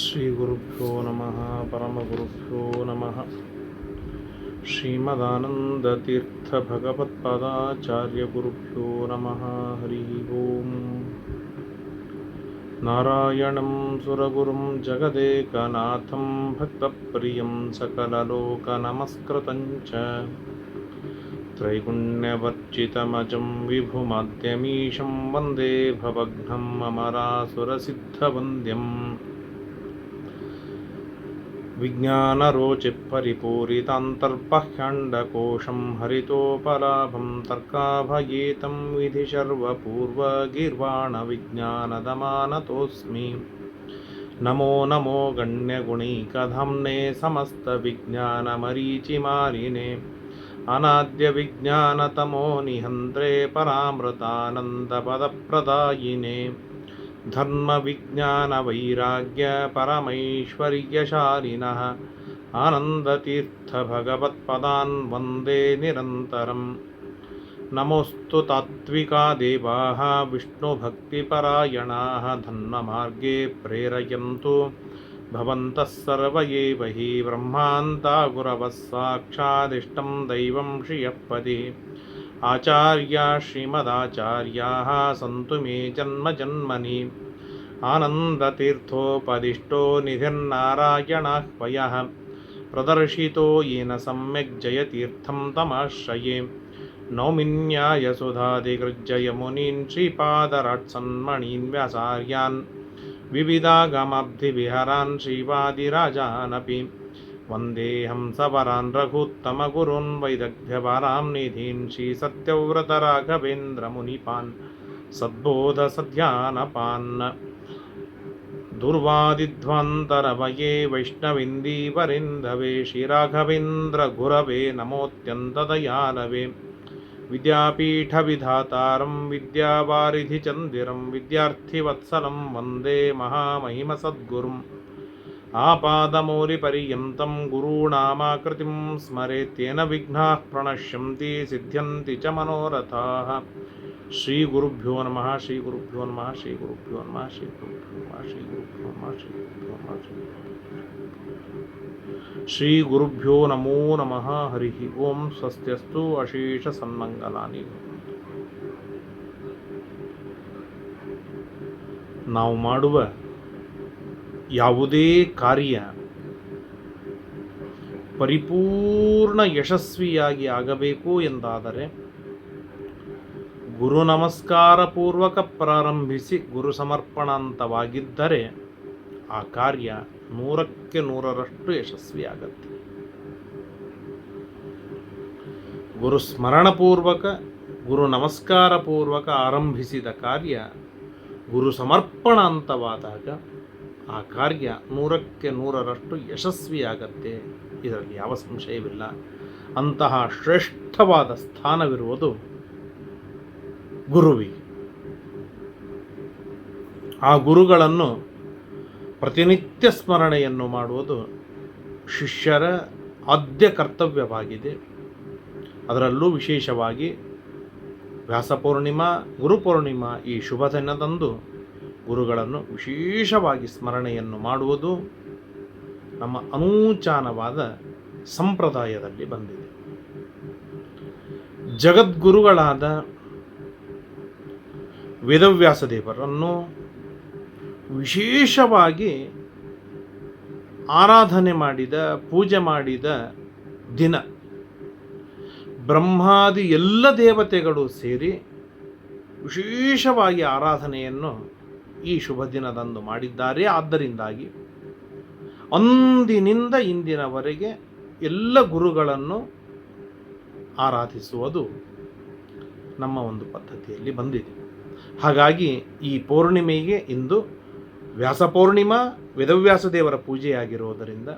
ಶ್ರೀಗುರುಭ್ಯೋ ನಮಃ ಪರಮಗುರುಭ್ಯೋ ನಮಃ. ಶ್ರೀಮದಾನಂದತೀರ್ಥಭಗವತ್ಪಾದಾಚಾರ್ಯಗುರುಭ್ಯೋ ನಮಃ. ಹರಿ ಓಂ. ನಾರಾಯಣಂ ಸುರಗುರುಂ ಜಗದೇಕನಾಥಂ ಭಕ್ತಪ್ರಿಯಂ ಸಕಲಲೋಕನಮಸ್ಕೃತಂ ಚ ತ್ರೈಗುಣ್ಯವರ್ಜಿತಮಜಂ ವಿಭುಮಾದ್ಯಮೀಶಂ ವಂದೇ ಭವಘ್ನಂ ಅಮರಾಸುರಸಿದ್ಧವಂದ್ಯಂ ವಿಜ್ಞಾನರೋಚಿಪರಿಪೂರಿತಾಂತರ್ಬಾಹ್ಯಾಂಡಕೋಶಂ ಹರಿತೋಪಲಾಭಂ ತರ್ಕಾಭಯೇತಂ ವಿಧಿಶರ್ವಪೂರ್ವಗೀರ್ವಾಣವಿಜ್ಞಾನದಮಾನತೋऽಸ್ಮಿ. ನಮೋ ನಮೋ ಗಣ್ಯಗುಣೈಕಧಾಮ್ನೇ ಸಮಸ್ತವಿಜ್ಞಾನಮರೀಚಿಮಾಲಿನೇ ಅನಾದ್ಯವಿಜ್ಞಾನತಮೋ ನಿಹಂತ್ರೇ ಪರಾಮೃತಾನಂದಪದಪ್ರದಾಯಿನೇ ಧರ್ಮವಿಜ್ಞಾನವೈರಾಗ್ಯ ಪರಮೈಶ್ವರ್ಯಶಾಲಿನಃ ಆನಂದತೀರ್ಥಭಗವತ್ಪದಾನ್ ವಂದೇ ನಿರಂತರಂ. ನಮೋऽಸ್ತು ತಾತ್ವಿಕಾ ದೇವಾಃ ವಿಷ್ಣುಭಕ್ತಿಪರಾಯಣಾಃ ಧನ್ಮಮಾರ್ಗೇ ಪ್ರೇರಯन्तु ಭವಂತಃ ಸರ್ವ ಏವ ಹಿ ಬ್ರಹ್ಮಾಂತಾ ಗುರವಃ ಸಾಕ್ಷಾದಿಷ್ಟಂ ದೈವಂ ಶ್ರಿಯಃಪದಿ. ಆಚಾರ್ಯ ಶ್ರೀಮದಾಚಾರ್ಯಾಃ ಸಂತು ಮೇ ಜನ್ಮ ಜನ್ಮನಿ. ಆನಂದತೀರ್ಥೋಪದಿಷ್ಟೋ ನಿಧಿರ್ನಾರಾಯಣಾಹ್ವಯಃ ಪ್ರದರ್ಶಿತೋ ಯೇನ ಸಮ್ಯಕ್ ಜಯತೀರ್ಥಂ ತಮಾಶ್ರಯೇ. ನೌಮಿನ್ಯಾಯಸುಧಾದಿಗೃಜ್ಜಯ ಮುನೀನ್ ಶ್ರೀಪಾದರಾಟ್ಸನ್ಮಣೀನ್ ವ್ಯಾಸಾರ್ಯಾನ್ ವಿವಿಧಾಗಮಾಬ್ಧಿವಿಹರಾನ್ ಶ್ರೀವಾದಿರಾಜಾನಪಿ. ವಂದೇಹಂ ಸವರಾನ್ ರಘುತ್ತಮಗುರುನ್ ವೈದಗ್ಧ್ಯಪಾರಾಂ ನಿಧೀನ್ ಶ್ರೀಸತ್ಯವ್ರತರಾಘವೇಂದ್ರಮುನಿಪಾನ್ ಸದ್ಬೋಧಸಧ್ಯಾನಪಾನ್. ದುರ್ವಾದಿಧ್ವಾಂತರವಯೇ ವೈಷ್ಣವಿಂದೀವರಿಂದವೇ ಶ್ರೀರಾಘವೇಂದ್ರ ಗುರವೇ ನಮೋತ್ಯಂತದಯಾಲವೇ. ವಿದ್ಯಾಪೀಠವಿಧಾತಾರಂ ವಿದ್ಯಾವಾರಿಧಿಚಂದಿರಂ ವಿದ್ಯಾರ್ಥಿವತ್ಸಲಂ ವಂದೇ ಮಹಾಮಹಿಮಸದ್ಗುರುಂ. ಆಪಾದಮೌಲಿಪರ್ಯಂతం ಗುರುಣಾಮಾಕೃತಿಂ ಸ್ಮರೇತ್ತೇನ ವಿಘ್ನಾಃ ಪ್ರಣಶ್ಯಂತಿ ಸಿದ್ಧ್ಯಂತಿ ಚ ಮನೋರಥಾಃ. ಶ್ರೀಗುರುಭ್ಯೋ ನಮಃ. ಶ್ರೀಗುರುಭ್ಯೋ ನಮಃ. ಶ್ರೀಗುರುಭ್ಯೋ ನಮಃ. ಶ್ರೀಗುರುಭ್ಯೋ ನಮಃ. ಶ್ರೀಗುರುಭ್ಯೋ ನಮಃ. ಶ್ರೀಗುರುಭ್ಯೋ ನಮಃ. ಶ್ರೀಗುರುಭ್ಯೋ ನಮೋ ನಮಃ. ಹರಿ ಓಂ. ಸ್ವಸ್ತ್ಯಸ್ತು ಅಶೇಷ ಸನ್ಮಂಗಲಾನಿ. ನಾವು ಮಾಡುವ ಯಾವುದೇ ಕಾರ್ಯ ಪರಿಪೂರ್ಣ ಯಶಸ್ವಿಯಾಗಿ ಆಗಬೇಕು ಎಂದಾದರೆ ಗುರು ನಮಸ್ಕಾರ ಪೂರ್ವಕ ಪ್ರಾರಂಭಿಸಿ ಗುರು ಸಮರ್ಪಣಾಂತವಾಗಿದ್ದರೆ ಆ ಕಾರ್ಯ 100ಕ್ಕೆ 100ರಷ್ಟು ಯಶಸ್ವಿಯಾಗತ್ತೆ. ಗುರು ಸ್ಮರಣಪೂರ್ವಕ ಗುರು ನಮಸ್ಕಾರ ಪೂರ್ವಕ ಆರಂಭಿಸಿದ ಕಾರ್ಯ ಗುರು ಸಮರ್ಪಣಾಂತವಾದಾಗ ಆ ಕಾರ್ಯ 100ಕ್ಕೆ 100ರಷ್ಟು ಯಶಸ್ವಿಯಾಗತ್ತೆ. ಇದರಲ್ಲಿ ಯಾವ ಸಂಶಯವಿಲ್ಲ. ಅಂತಹ ಶ್ರೇಷ್ಠವಾದ ಸ್ಥಾನವಿರುವುದು ಗುರುವಿಗೆ. ಆ ಗುರುಗಳನ್ನು ಪ್ರತಿನಿತ್ಯ ಸ್ಮರಣೆಯನ್ನು ಮಾಡುವುದು ಶಿಷ್ಯರ ಆದ್ಯ ಕರ್ತವ್ಯವಾಗಿದೆ. ಅದರಲ್ಲೂ ವಿಶೇಷವಾಗಿ ವ್ಯಾಸಪೂರ್ಣಿಮಾ ಗುರುಪೂರ್ಣಿಮಾ ಈ ಶುಭ ದಿನದಂದು ಗುರುಗಳನ್ನು ವಿಶೇಷವಾಗಿ ಸ್ಮರಣೆಯನ್ನು ಮಾಡುವುದು ನಮ್ಮ ಅನೂಚಾನವಾದ ಸಂಪ್ರದಾಯದಲ್ಲಿ ಬಂದಿದೆ. ಜಗದ್ಗುರುಗಳಾದ ವೇದವ್ಯಾಸ ದೇವರನ್ನು ವಿಶೇಷವಾಗಿ ಆರಾಧನೆ ಮಾಡಿದ ಪೂಜೆ ಮಾಡಿದ ದಿನ ಬ್ರಹ್ಮಾದಿ ಎಲ್ಲ ದೇವತೆಗಳು ಸೇರಿ ವಿಶೇಷವಾಗಿ ಆರಾಧನೆಯನ್ನು ಈ ಶುಭ ದಿನದಂದು ಮಾಡಿದ್ದಾರೆ. ಆದ್ದರಿಂದಾಗಿ ಅಂದಿನಿಂದ ಇಂದಿನವರೆಗೆ ಎಲ್ಲ ಗುರುಗಳನ್ನು ಆರಾಧಿಸುವುದು ನಮ್ಮ ಒಂದು ಪದ್ಧತಿಯಲ್ಲಿ ಬಂದಿದೆ. ಹಾಗಾಗಿ ಈ ಪೌರ್ಣಿಮೆಗೆ ಇಂದು ವ್ಯಾಸಪೌರ್ಣಿಮಾ ವೇದವ್ಯಾಸ ದೇವರ ಪೂಜೆಯಾಗಿರುವುದರಿಂದ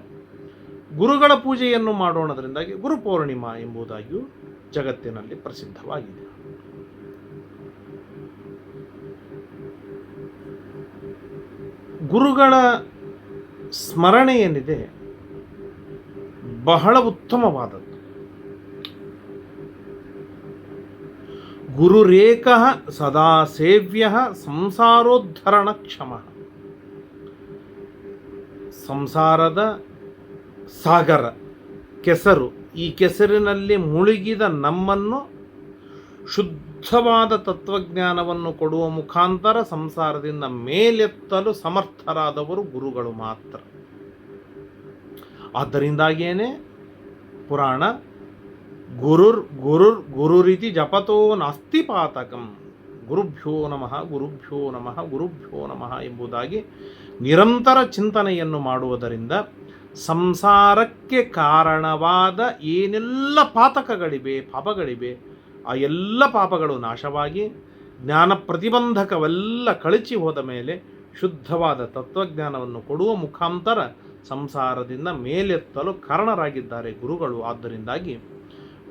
ಗುರುಗಳ ಪೂಜೆಯನ್ನು ಮಾಡೋಣದರಿಂದಾಗಿ ಗುರುಪೌರ್ಣಿಮಾ ಎಂಬುದಾಗಿಯೂ ಜಗತ್ತಿನಲ್ಲಿ ಪ್ರಸಿದ್ಧವಾಗಿದೆ. ಗುರುಗಳ ಸ್ಮರಣೆ ಏನಿದೆ ಬಹಳ ಉತ್ತಮವಾದದ್ದು. ಗುರುರೇಕಃ ಸದಾ ಸೇವ್ಯಃ ಸಂಸಾರೋದ್ಧರಣ ಕ್ಷಮಃ. ಸಂಸಾರದ ಸಾಗರ ಕೆಸರು, ಈ ಕೆಸರಿನಲ್ಲಿ ಮುಳುಗಿದ ನಮ್ಮನ್ನು ಶುದ್ಧವಾದ ತತ್ವಜ್ಞಾನವನ್ನು ಕೊಡುವ ಮುಖಾಂತರ ಸಂಸಾರದಿಂದ ಮೇಲೆತ್ತಲು ಸಮರ್ಥರಾದವರು ಗುರುಗಳು ಮಾತ್ರ. ಆದ್ದರಿಂದಾಗಿಯೇ ಪುರಾಣ ಗುರುರಿತಿ ಜಪತೋ ನಾಸ್ತಿ ಪಾತಕಂ, ಗುರುಭ್ಯೋ ನಮಃ ಗುರುಭ್ಯೋ ನಮಃ ಗುರುಭ್ಯೋ ನಮಃ ಎಂಬುದಾಗಿ ನಿರಂತರ ಚಿಂತನೆಯನ್ನು ಮಾಡುವುದರಿಂದ ಸಂಸಾರಕ್ಕೆ ಕಾರಣವಾದ ಏನೆಲ್ಲ ಪಾತಕಗಳಿವೆ, ಪಾಪಗಳಿವೆ, ಆ ಎಲ್ಲ ಪಾಪಗಳು ನಾಶವಾಗಿ ಜ್ಞಾನ ಪ್ರತಿಬಂಧಕವೆಲ್ಲ ಕಳಚಿ ಹೋದ ಮೇಲೆ ಶುದ್ಧವಾದ ತತ್ವಜ್ಞಾನವನ್ನು ಕೊಡುವ ಮುಖಾಂತರ ಸಂಸಾರದಿಂದ ಮೇಲೆತ್ತಲು ಕಾರಣರಾಗಿದ್ದಾರೆ ಗುರುಗಳು. ಆದ್ದರಿಂದಾಗಿ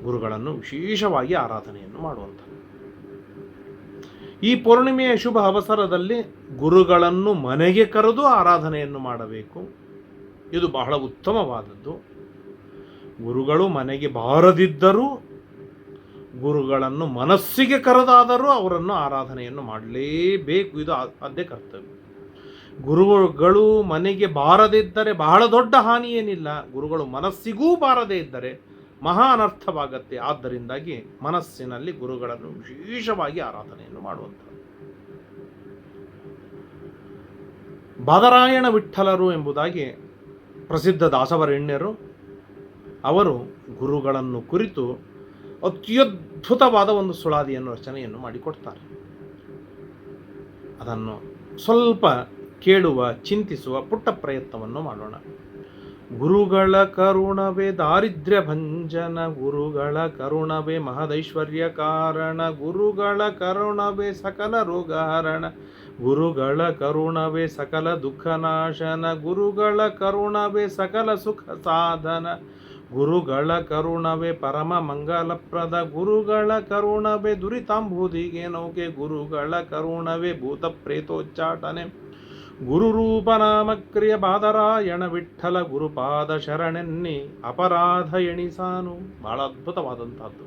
ಗುರುಗಳನ್ನು ವಿಶೇಷವಾಗಿ ಆರಾಧನೆಯನ್ನು ಮಾಡುವಂಥ ಈ ಪೌರ್ಣಿಮೆಯ ಶುಭ ಅವಸರದಲ್ಲಿ ಗುರುಗಳನ್ನು ಮನೆಗೆ ಕರೆದು ಆರಾಧನೆಯನ್ನು ಮಾಡಬೇಕು. ಇದು ಬಹಳ ಉತ್ತಮವಾದದ್ದು. ಗುರುಗಳು ಮನೆಗೆ ಬಾರದಿದ್ದರೂ ಗುರುಗಳನ್ನು ಮನಸ್ಸಿಗೆ ಕರೆದಾದರೂ ಅವರನ್ನು ಆರಾಧನೆಯನ್ನು ಮಾಡಲೇಬೇಕು. ಇದು ಅದೇ ಕರ್ತವ್ಯ. ಗುರುಗಳು ಮನೆಗೆ ಬಾರದಿದ್ದರೆ ಬಹಳ ದೊಡ್ಡ ಹಾನಿ ಏನಿಲ್ಲ, ಗುರುಗಳು ಮನಸ್ಸಿಗೂ ಬಾರದೇ ಇದ್ದರೆ ಮಹಾ ಅನರ್ಥವಾಗತ್ತೆ. ಆದ್ದರಿಂದಾಗಿ ಮನಸ್ಸಿನಲ್ಲಿ ಗುರುಗಳನ್ನು ವಿಶೇಷವಾಗಿ ಆರಾಧನೆಯನ್ನು ಮಾಡುವಂಥದ್ದು. ಬಾದರಾಯಣ ವಿಠ್ಠಲರು ಎಂಬುದಾಗಿ ಪ್ರಸಿದ್ಧ ದಾಸವರೇಣ್ಯರು, ಅವರು ಗುರುಗಳನ್ನು ಕುರಿತು ಅತ್ಯದ್ಭುತವಾದ ಒಂದು ಸುಳಾದಿಯನ್ನು ರಚನೆಯನ್ನು ಮಾಡಿಕೊಡ್ತಾರೆ. ಅದನ್ನು ಸ್ವಲ್ಪ ಕೇಳುವ, ಚಿಂತಿಸುವ ಪುಟ್ಟ ಪ್ರಯತ್ನವನ್ನು ಮಾಡೋಣ. ಗುರುಗಳ ಕರುಣವೇ ದಾರಿದ್ರ್ಯ ಭಂಜನ, ಗುರುಗಳ ಕರುಣವೇ ಮಹದೈಶ್ವರ್ಯ ಕಾರಣ, ಗುರುಗಳ ಕರುಣವೇ ಸಕಲ ರೋಗಹರಣ, ಗುರುಗಳ ಕರುಣವೇ ಸಕಲ ದುಃಖ ನಾಶನ, ಗುರುಗಳ ಕರುಣವೇ ಸಕಲ ಸುಖ ಸಾಧನ, ಗುರುಗಳ ಕರುಣವೇ ಪರಮ ಮಂಗಲಪ್ರದ, ಗುರುಗಳ ಕರುಣವೇ ದುರಿತಾಂಬುದಿಗೆ ನೌಕೆ, ಗುರುಗಳ ಕರುಣವೇ ಭೂತ ಪ್ರೇತೋಚ್ಚಾಟನೆ, ಗುರುರೂಪನಾಮಕ್ರಿಯ ಬಾದರಾಯಣ ವಿಠ್ಠಲ ಗುರುಪಾದ ಶರಣೆನ್ನಿ ಅಪರಾಧ ಎಣಿಸಾನು. ಬಹಳ ಅದ್ಭುತವಾದಂತಹದ್ದು.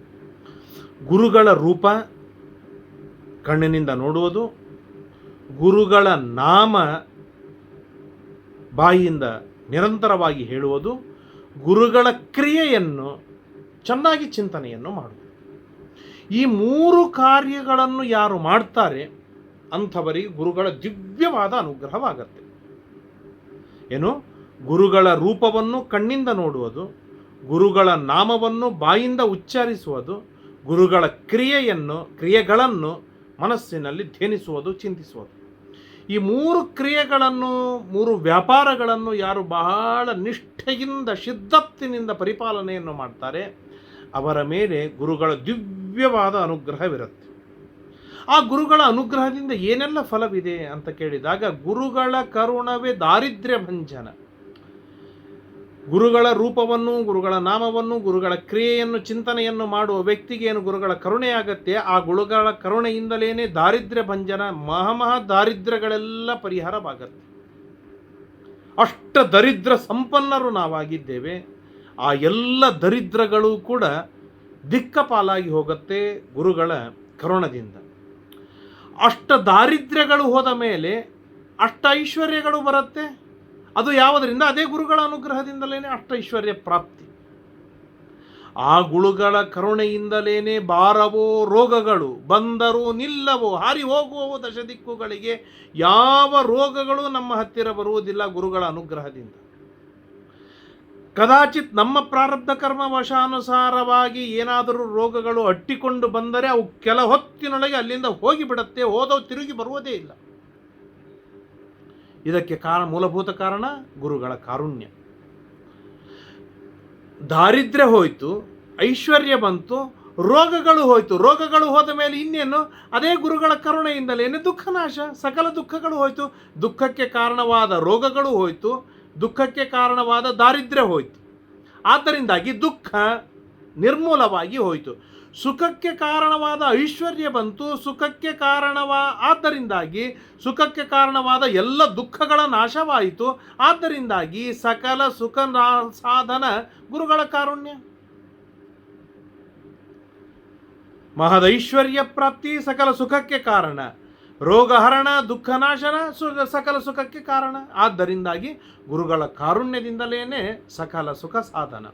ಗುರುಗಳ ರೂಪ ಕಣ್ಣಿನಿಂದ ನೋಡುವುದು, ಗುರುಗಳ ನಾಮ ಬಾಯಿಯಿಂದ ನಿರಂತರವಾಗಿ ಹೇಳುವುದು, ಗುರುಗಳ ಕ್ರಿಯೆಯನ್ನು ಚೆನ್ನಾಗಿ ಚಿಂತನೆಯನ್ನು ಮಾಡುವುದು. ಈ ಮೂರು ಕಾರ್ಯಗಳನ್ನು ಯಾರು ಮಾಡ್ತಾರೆ ಅಂಥವರಿಗೆ ಗುರುಗಳ ದಿವ್ಯವಾದ ಅನುಗ್ರಹವಾಗತ್ತೆ. ಏನು? ಗುರುಗಳ ರೂಪವನ್ನು ಕಣ್ಣಿಂದ ನೋಡುವುದು, ಗುರುಗಳ ನಾಮವನ್ನು ಬಾಯಿಂದ ಉಚ್ಚರಿಸುವುದು, ಗುರುಗಳ ಕ್ರಿಯೆಗಳನ್ನು ಮನಸ್ಸಿನಲ್ಲಿ ಧ್ಯಾನಿಸುವುದು, ಚಿಂತಿಸುವುದು. ಈ ಮೂರು ಕ್ರಿಯೆಗಳನ್ನು, ಮೂರು ವ್ಯಾಪಾರಗಳನ್ನು ಯಾರು ಬಹಳ ನಿಷ್ಠೆಯಿಂದ, ಶಿದ್ದತ್ತಿನಿಂದ ಪರಿಪಾಲನೆಯನ್ನು ಮಾಡ್ತಾರೆ ಅವರ ಮೇಲೆ ಗುರುಗಳ ದಿವ್ಯವಾದ ಅನುಗ್ರಹವಿರುತ್ತೆ. ಆ ಗುರುಗಳ ಅನುಗ್ರಹದಿಂದ ಏನೆಲ್ಲ ಫಲವಿದೆ ಅಂತ ಕೇಳಿದಾಗ, ಗುರುಗಳ ಕರುಣವೇ ದಾರಿದ್ರ್ಯ ಭಂಜನ. ಗುರುಗಳ ರೂಪವನ್ನು, ಗುರುಗಳ ನಾಮವನ್ನು, ಗುರುಗಳ ಕ್ರಿಯೆಯನ್ನು, ಚಿಂತನೆಯನ್ನು ಮಾಡುವ ವ್ಯಕ್ತಿಗೆ ಏನು ಗುರುಗಳ ಕರುಣೆಯಾಗತ್ತೆ, ಆ ಗುರುಗಳ ಕರುಣೆಯಿಂದಲೇ ದಾರಿದ್ರ್ಯ ಭಂಜನ, ಮಹಾ ದರಿದ್ರಗಳೆಲ್ಲ ಪರಿಹಾರವಾಗತ್ತೆ. ಅಷ್ಟ ದರಿದ್ರ ಸಂಪನ್ನರು ನಾವಾಗಿದ್ದೇವೆ. ಆ ಎಲ್ಲ ದರಿದ್ರಗಳು ಕೂಡ ದಿಕ್ಕಪಾಲಾಗಿ ಹೋಗುತ್ತೆ ಗುರುಗಳ ಕರುಣದಿಂದ. ಅಷ್ಟ ದಾರಿದ್ರ್ಯಗಳು ಹೋದ ಮೇಲೆ ಅಷ್ಟ ಐಶ್ವರ್ಯಗಳು ಬರುತ್ತೆ. ಅದು ಯಾವುದರಿಂದ? ಅದೇ ಗುರುಗಳ ಅನುಗ್ರಹದಿಂದಲೇ ಅಷ್ಟ ಐಶ್ವರ್ಯ ಪ್ರಾಪ್ತಿ. ಆ ಗುರುಗಳ ಕರುಣೆಯಿಂದಲೇ ಬಾರವೋ ರೋಗಗಳು, ಬಂದರೂ ನಿಲ್ಲವೋ ಹಾರಿ ಹೋಗುವವು ದಶ ದಿಕ್ಕುಗಳಿಗೆ. ಯಾವ ರೋಗಗಳು ನಮ್ಮ ಹತ್ತಿರ ಬರುವುದಿಲ್ಲ ಗುರುಗಳ ಅನುಗ್ರಹದಿಂದ. ಕದಾಚಿತ್ ನಮ್ಮ ಪ್ರಾರಬ್ಧ ಕರ್ಮ ವಶಾನುಸಾರವಾಗಿ ಏನಾದರೂ ರೋಗಗಳು ಅಟ್ಟಿಕೊಂಡು ಬಂದರೆ ಅವು ಕೆಲ ಹೊತ್ತಿನೊಳಗೆ ಅಲ್ಲಿಂದ ಹೋಗಿಬಿಡತ್ತೆ, ಹೋದವು ತಿರುಗಿ ಬರುವುದೇ ಇಲ್ಲ. ಇದಕ್ಕೆ ಮೂಲಭೂತ ಕಾರಣ ಗುರುಗಳ ಕಾರುಣ್ಯ. ದಾರಿದ್ರ್ಯ ಹೋಯಿತು, ಐಶ್ವರ್ಯ ಬಂತು, ರೋಗಗಳು ಹೋಯಿತು. ರೋಗಗಳು ಹೋದ ಮೇಲೆ ಇನ್ನೇನು? ಅದೇ ಗುರುಗಳ ಕರುಣೆಯಿಂದಲೇನೆ ದುಃಖ ನಾಶ, ಸಕಲ ದುಃಖಗಳು ಹೋಯಿತು. ದುಃಖಕ್ಕೆ ಕಾರಣವಾದ ರೋಗಗಳು ಹೋಯಿತು, ದುಃಖಕ್ಕೆ ಕಾರಣವಾದ ದಾರಿದ್ರ್ಯ ಹೋಯಿತು. ಆದ್ದರಿಂದಾಗಿ ದುಃಖ ನಿರ್ಮೂಲವಾಗಿ ಹೋಯಿತು. ಸುಖಕ್ಕೆ ಕಾರಣವಾದ ಐಶ್ವರ್ಯ ಬಂತು, ಆದ್ದರಿಂದಾಗಿ ಸುಖಕ್ಕೆ ಕಾರಣವಾದ ಎಲ್ಲ ದುಃಖಗಳ ನಾಶವಾಯಿತು. ಆದ್ದರಿಂದಾಗಿ ಸಕಲ ಸುಖ ಸಾಧನ ಗುರುಗಳ ಕಾರುಣ್ಯ. ಮಹದೈಶ್ವರ್ಯ ಪ್ರಾಪ್ತಿ ಸಕಲ ಸುಖಕ್ಕೆ ಕಾರಣ. ರೋಗಹರಣ, ದುಃಖನಾಶನ, ಸಕಲ ಸುಖಕ್ಕೆ ಕಾರಣ. ಆದ್ದರಿಂದಾಗಿ ಗುರುಗಳ ಕಾರುಣ್ಯದಿಂದಲೇ ಸಕಲ ಸುಖ ಸಾಧನ.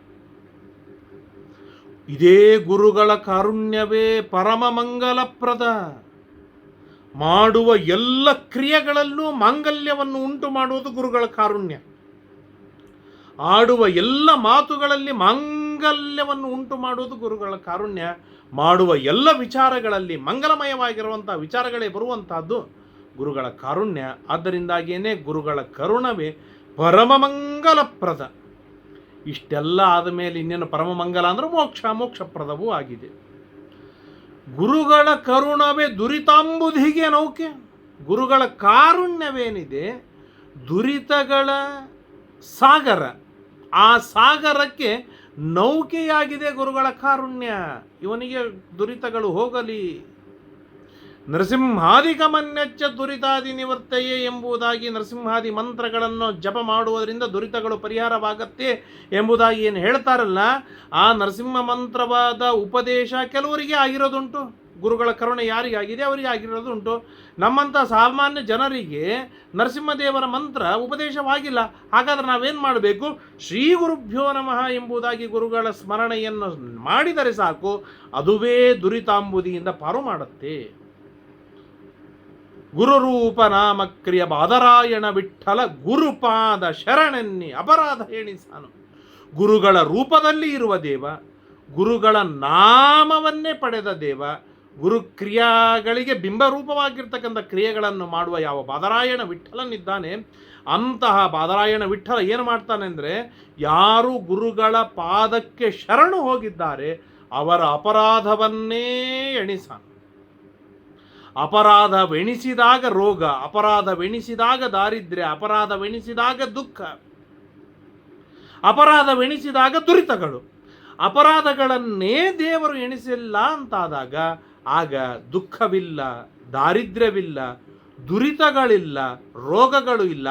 ಇದೇ ಗುರುಗಳ ಕಾರುಣ್ಯವೇ ಪರಮ ಮಂಗಲಪ್ರದ. ಮಾಡುವ ಎಲ್ಲ ಕ್ರಿಯೆಗಳಲ್ಲೂ ಮಾಂಗಲ್ಯವನ್ನು ಉಂಟು ಮಾಡುವುದು ಗುರುಗಳ ಕಾರುಣ್ಯ. ಆಡುವ ಎಲ್ಲ ಮಾತುಗಳಲ್ಲಿ ಮಾಂಗಲ್ಯವನ್ನು ಉಂಟು ಮಾಡುವುದು ಗುರುಗಳ ಕಾರುಣ್ಯ. ಮಾಡುವ ಎಲ್ಲ ವಿಚಾರಗಳಲ್ಲಿ ಮಂಗಲಮಯವಾಗಿರುವಂಥ ವಿಚಾರಗಳೇ ಬರುವಂತಹದ್ದು ಗುರುಗಳ ಕಾರುಣ್ಯ. ಆದ್ದರಿಂದಾಗಿಯೇ ಗುರುಗಳ ಕರುಣವೇ ಪರಮಮಂಗಲಪ್ರದ. ಇಷ್ಟೆಲ್ಲ ಆದ ಮೇಲೆ ಇನ್ನೇನು ಪರಮಮಂಗಲ ಅಂದರೆ ಮೋಕ್ಷಪ್ರದವೂ ಆಗಿದೆ. ಗುರುಗಳ ಕರುಣವೇ ದುರಿತಾಂಬುಧಿಗೆ ನೌಕೆ. ಗುರುಗಳ ಕಾರುಣ್ಯವೇನಿದೆ ದುರಿತಗಳ ಸಾಗರ. ಆ ಸಾಗರಕ್ಕೆ ನೌಕೆಯಾಗಿದೆ ಗುರುಗಳ ಕಾರುಣ್ಯ. ಇವನಿಗೆ ದುರಿತಗಳು ಹೋಗಲಿ. ನರಸಿಂಹಾದಿಗಮನ್ಯಚ್ಚ ದುರಿತಾದಿ ನಿವರ್ತಯೇ ಎಂಬುದಾಗಿ ನರಸಿಂಹಾದಿ ಮಂತ್ರಗಳನ್ನು ಜಪ ಮಾಡುವುದರಿಂದ ದುರಿತಗಳು ಪರಿಹಾರವಾಗತ್ತೆ ಎಂಬುದಾಗಿ ಏನು ಹೇಳ್ತಾರಲ್ಲ, ಆ ನರಸಿಂಹ ಮಂತ್ರವಾದ ಉಪದೇಶ ಕೆಲವರಿಗೆ ಆಗಿರೋದುಂಟು. ಗುರುಗಳ ಕರುಣೆ ಯಾರಿಗಾಗಿದೆ ಅವರಿಗೆ ಆಗಿರೋದುಂಟು. ನಮ್ಮಂಥ ಸಾಮಾನ್ಯ ಜನರಿಗೆ ನರಸಿಂಹದೇವರ ಮಂತ್ರ ಉಪದೇಶವಾಗಿಲ್ಲ. ಹಾಗಾದ್ರೆ ನಾವೇನು ಮಾಡಬೇಕು? ಶ್ರೀ ಗುರುಭ್ಯೋ ನಮಃ ಎಂಬುದಾಗಿ ಗುರುಗಳ ಸ್ಮರಣೆಯನ್ನು ಮಾಡಿದರೆ ಸಾಕು, ಅದುವೇ ದುರಿತಾಂಬುದಿಯಿಂದ ಪಾರು ಮಾಡುತ್ತೆ. ಗುರುರೂಪ ನಾಮಕ್ರಿಯ ಬಾದರಾಯಣ ವಿಠ್ಠಲ ಗುರುಪಾದ ಶರಣೆನ್ನಿ ಅಪರಾಧ ಎಣಿಸಾನು. ಗುರುಗಳ ರೂಪದಲ್ಲಿ ಇರುವ ದೇವ, ಗುರುಗಳ ನಾಮವನ್ನೇ ಪಡೆದ ದೇವ, ಗುರುಕ್ರಿಯಾಗಳಿಗೆ ಬಿಂಬರೂಪವಾಗಿರ್ತಕ್ಕಂಥ ಕ್ರಿಯೆಗಳನ್ನು ಮಾಡುವ ಯಾವ ಬಾದರಾಯಣ ವಿಠ್ಠಲನಿದ್ದಾನೆ, ಅಂತಹ ಬಾದರಾಯಣ ವಿಠ್ಠಲ ಏನು ಮಾಡ್ತಾನೆ ಅಂದರೆ, ಯಾರು ಗುರುಗಳ ಪಾದಕ್ಕೆ ಶರಣು ಹೋಗಿದ್ದಾರೆ ಅವರ ಅಪರಾಧವನ್ನೇ ಎಣಿಸಾನು. ಅಪರಾಧವೆಣಿಸಿದಾಗ ರೋಗ, ಅಪರಾಧವೆಣಿಸಿದಾಗ ದಾರಿದ್ರ್ಯ, ಅಪರಾಧವೆಣಿಸಿದಾಗ ದುಃಖ, ಅಪರಾಧವೆಣಿಸಿದಾಗ ದುರಿತಗಳು, ಅಪರಾಧಗಳನ್ನೇ ದೇವರು ಎಣಿಸಿಲ್ಲ ಅಂತಾದಾಗ ಆಗ ದುಃಖವಿಲ್ಲ, ದಾರಿದ್ರ್ಯವಿಲ್ಲ, ದುರಿತಗಳಿಲ್ಲ, ರೋಗಗಳು ಇಲ್ಲ.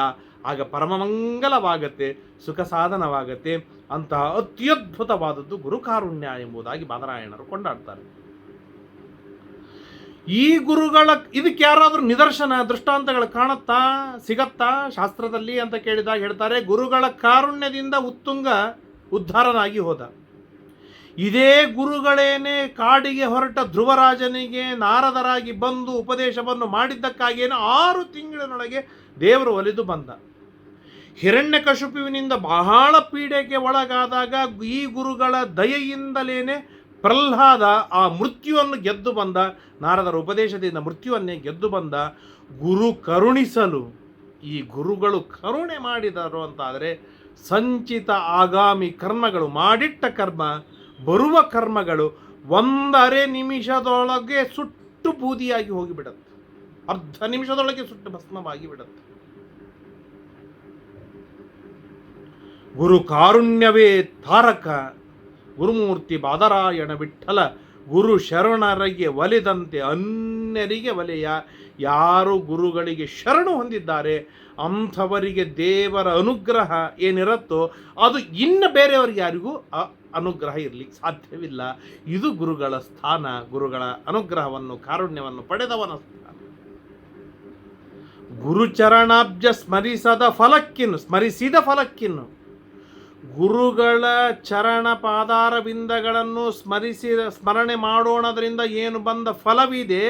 ಆಗ ಪರಮಮಂಗಲವಾಗತ್ತೆ, ಸುಖ ಸಾಧನವಾಗತ್ತೆ. ಅಂತಹ ಅತ್ಯದ್ಭುತವಾದದ್ದು ಗುರುಕಾರುಣ್ಯ ಎಂಬುದಾಗಿ ಬಾದರಾಯಣರು ಕೊಂಡಾಡ್ತಾರೆ. ಈ ಗುರುಗಳ ಇದಕ್ಕೆ ಯಾರಾದರೂ ನಿದರ್ಶನ ದೃಷ್ಟಾಂತಗಳು ಕಾಣುತ್ತಾ, ಸಿಗತ್ತಾ ಶಾಸ್ತ್ರದಲ್ಲಿ ಅಂತ ಕೇಳಿದಾಗ ಹೇಳ್ತಾರೆ, ಗುರುಗಳ ಕಾರುಣ್ಯದಿಂದ ಉತ್ತುಂಗ ಉದ್ಧಾರನಾಗಿ ಹೋದ. ಇದೇ ಗುರುಗಳೇನೆ ಕಾಡಿಗೆ ಹೊರಟ ಧ್ರುವರಾಜನಿಗೆ ನಾರದರಾಗಿ ಬಂದು ಉಪದೇಶವನ್ನು ಮಾಡಿದ್ದಕ್ಕಾಗಿಯೇ 6 ತಿಂಗಳಿನೊಳಗೆ ದೇವರು ಒಲಿದು ಬಂದ. ಹಿರಣ್ಯಕಶಿಪುವಿನಿಂದ ಬಹಳ ಪೀಡೆಗೆ ಒಳಗಾದಾಗ ಈ ಗುರುಗಳ ದಯೆಯಿಂದಲೇನೆ ಪ್ರಹ್ಲಾದ ಆ ಮೃತ್ಯುವನ್ನು ಗೆದ್ದು ಬಂದ. ನಾರದರ ಉಪದೇಶದಿಂದ ಮೃತ್ಯುವನ್ನೇ ಗೆದ್ದು ಬಂದ. ಗುರು ಕರುಣಿಸಲು ಈ ಗುರುಗಳು ಕರುಣೆ ಮಾಡಿದರು ಅಂತಾದರೆ ಸಂಚಿತ ಆಗಾಮಿ ಕರ್ಮಗಳು, ಮಾಡಿಟ್ಟ ಕರ್ಮ, ಬರುವ ಕರ್ಮಗಳು 1.5 ನಿಮಿಷದೊಳಗೆ ಸುಟ್ಟು ಬೂದಿಯಾಗಿ ಹೋಗಿಬಿಡತ್ತೆ. ಅರ್ಧ ನಿಮಿಷದೊಳಗೆ ಸುಟ್ಟು ಭಸ್ಮವಾಗಿ ಬಿಡುತ್ತೆ. ಗುರು ಕಾರುಣ್ಯವೇ ತಾರಕ. ಗುರುಮೂರ್ತಿ ಬಾದರಾಯಣ ವಿಠ್ಠಲ ಗುರು ಶರಣರಿಗೆ ಒಲಿದಂತೆ ಅನ್ಯರಿಗೆ ಒಲೆಯ. ಯಾರು ಗುರುಗಳಿಗೆ ಶರಣು ಹೊಂದಿದ್ದಾರೆ ಅಂಥವರಿಗೆ ದೇವರ ಅನುಗ್ರಹ ಏನಿರುತ್ತೋ ಅದು ಇನ್ನು ಬೇರೆಯವರಿಗೆ ಯಾರಿಗೂ ಅನುಗ್ರಹ ಇರಲಿಕ್ಕೆ ಸಾಧ್ಯವಿಲ್ಲ. ಇದು ಗುರುಗಳ ಸ್ಥಾನ, ಗುರುಗಳ ಅನುಗ್ರಹವನ್ನು ಕಾರುಣ್ಯವನ್ನು ಪಡೆದವನ ಸ್ಥಾನ. ಗುರುಚರಣಾಬ್ಜ ಸ್ಮರಿಸಿದ ಫಲಕ್ಕಿನ್ನು ಗುರುಗಳ ಚರಣ ಪಾದಾರವಿಂದಗಳನ್ನು ಸ್ಮರಣೆ ಮಾಡೋಣದ್ರಿಂದ ಏನು ಬಂದ ಫಲವಿದೆ,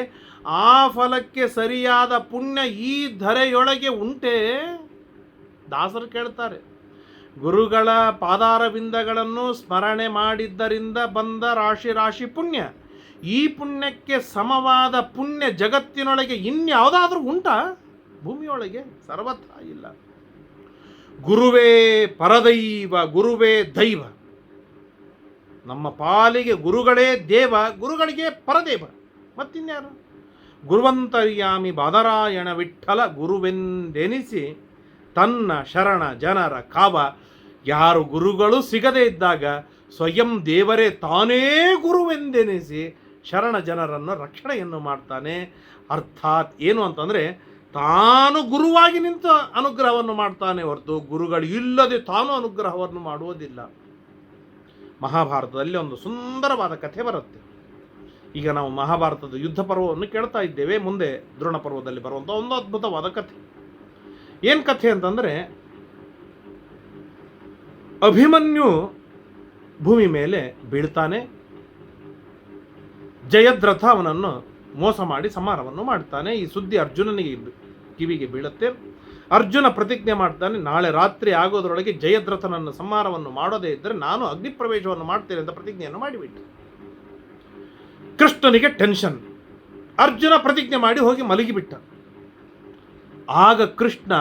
ಆ ಫಲಕ್ಕೆ ಸರಿಯಾದ ಪುಣ್ಯ ಈ ಧರೆಯೊಳಗೆ ಉಂಟೆ? ದಾಸರು ಕೇಳ್ತಾರೆ. ಗುರುಗಳ ಪಾದಾರವಿಂದಗಳನ್ನು ಸ್ಮರಣೆ ಮಾಡಿದ್ದರಿಂದ ಬಂದ ರಾಶಿ ರಾಶಿ ಪುಣ್ಯ, ಈ ಪುಣ್ಯಕ್ಕೆ ಸಮವಾದ ಪುಣ್ಯ ಜಗತ್ತಿನೊಳಗೆ ಇನ್ಯಾವುದಾದ್ರೂ ಉಂಟಾ? ಭೂಮಿಯೊಳಗೆ ಸರ್ವತ್ರ ಇಲ್ಲ. ಗುರುವೇ ಪರದೈವ, ಗುರುವೇ ದೈವ. ನಮ್ಮ ಪಾಲಿಗೆ ಗುರುಗಳೇ ದೇವ, ಗುರುಗಳಿಗೆ ಪರದೇವ, ಮತ್ತಿನ್ಯಾರು? ಗುರುವಂತರ್ಯಾಮಿ ಬಾದರಾಯಣ ವಿಠ್ಠಲ ಗುರುವೆಂದೆನಿಸಿ ತನ್ನ ಶರಣ ಜನರ ಕಾವ. ಯಾರು ಗುರುಗಳು ಸಿಗದೇ ಇದ್ದಾಗ ಸ್ವಯಂ ದೇವರೇ ತಾನೇ ಗುರುವೆಂದೆನಿಸಿ ಶರಣ ಜನರನ್ನು ರಕ್ಷಣೆಯನ್ನು ಮಾಡ್ತಾನೆ. ಅರ್ಥಾತ್ ಏನು ಅಂತಂದರೆ, ತಾನು ಗುರುವಾಗಿ ನಿಂತು ಅನುಗ್ರಹವನ್ನು ಮಾಡ್ತಾನೆ ಹೊರತು ಗುರುಗಳು ಇಲ್ಲದೆ ತಾನು ಅನುಗ್ರಹವನ್ನು ಮಾಡುವುದಿಲ್ಲ. ಮಹಾಭಾರತದಲ್ಲಿ ಒಂದು ಸುಂದರವಾದ ಕಥೆ ಬರುತ್ತೆ. ಈಗ ನಾವು ಮಹಾಭಾರತದ ಯುದ್ಧ ಪರ್ವವನ್ನು ಕೇಳ್ತಾ ಇದ್ದೇವೆ. ಮುಂದೆ ದ್ರೋಣ ಪರ್ವದಲ್ಲಿ ಬರುವಂಥ ಒಂದು ಅದ್ಭುತವಾದ ಕಥೆ. ಏನು ಕಥೆ ಅಂತಂದರೆ, ಅಭಿಮನ್ಯು ಭೂಮಿ ಮೇಲೆ ಬೀಳ್ತಾನೆ. ಜಯದ್ರಥ ಅವನನ್ನು ಮೋಸ ಮಾಡಿ ಸಂಹಾರವನ್ನು ಮಾಡ್ತಾನೆ. ಈ ಸುದ್ದಿ ಅರ್ಜುನನಿಗೆ ಕಿವಿಗೆ ಬೀಳುತ್ತೆ. ಅರ್ಜುನ ಪ್ರತಿಜ್ಞೆ ಮಾಡ್ತಾನೆ, ನಾಳೆ ರಾತ್ರಿ ಆಗೋದ್ರೊಳಗೆ ಜಯದ್ರಥನನ್ನು ಸಂಹಾರವನ್ನು ಮಾಡೋದೇ ಇದ್ದರೆ ನಾನು ಅಗ್ನಿಪ್ರವೇಶವನ್ನು ಮಾಡ್ತೇನೆ ಅಂತ ಪ್ರತಿಜ್ಞೆಯನ್ನು ಮಾಡಿಬಿಟ್ಟು. ಕೃಷ್ಣನಿಗೆ ಟೆನ್ಷನ್. ಅರ್ಜುನ ಪ್ರತಿಜ್ಞೆ ಮಾಡಿ ಹೋಗಿ ಮಲಗಿಬಿಟ್ಟ. ಆಗ ಕೃಷ್ಣ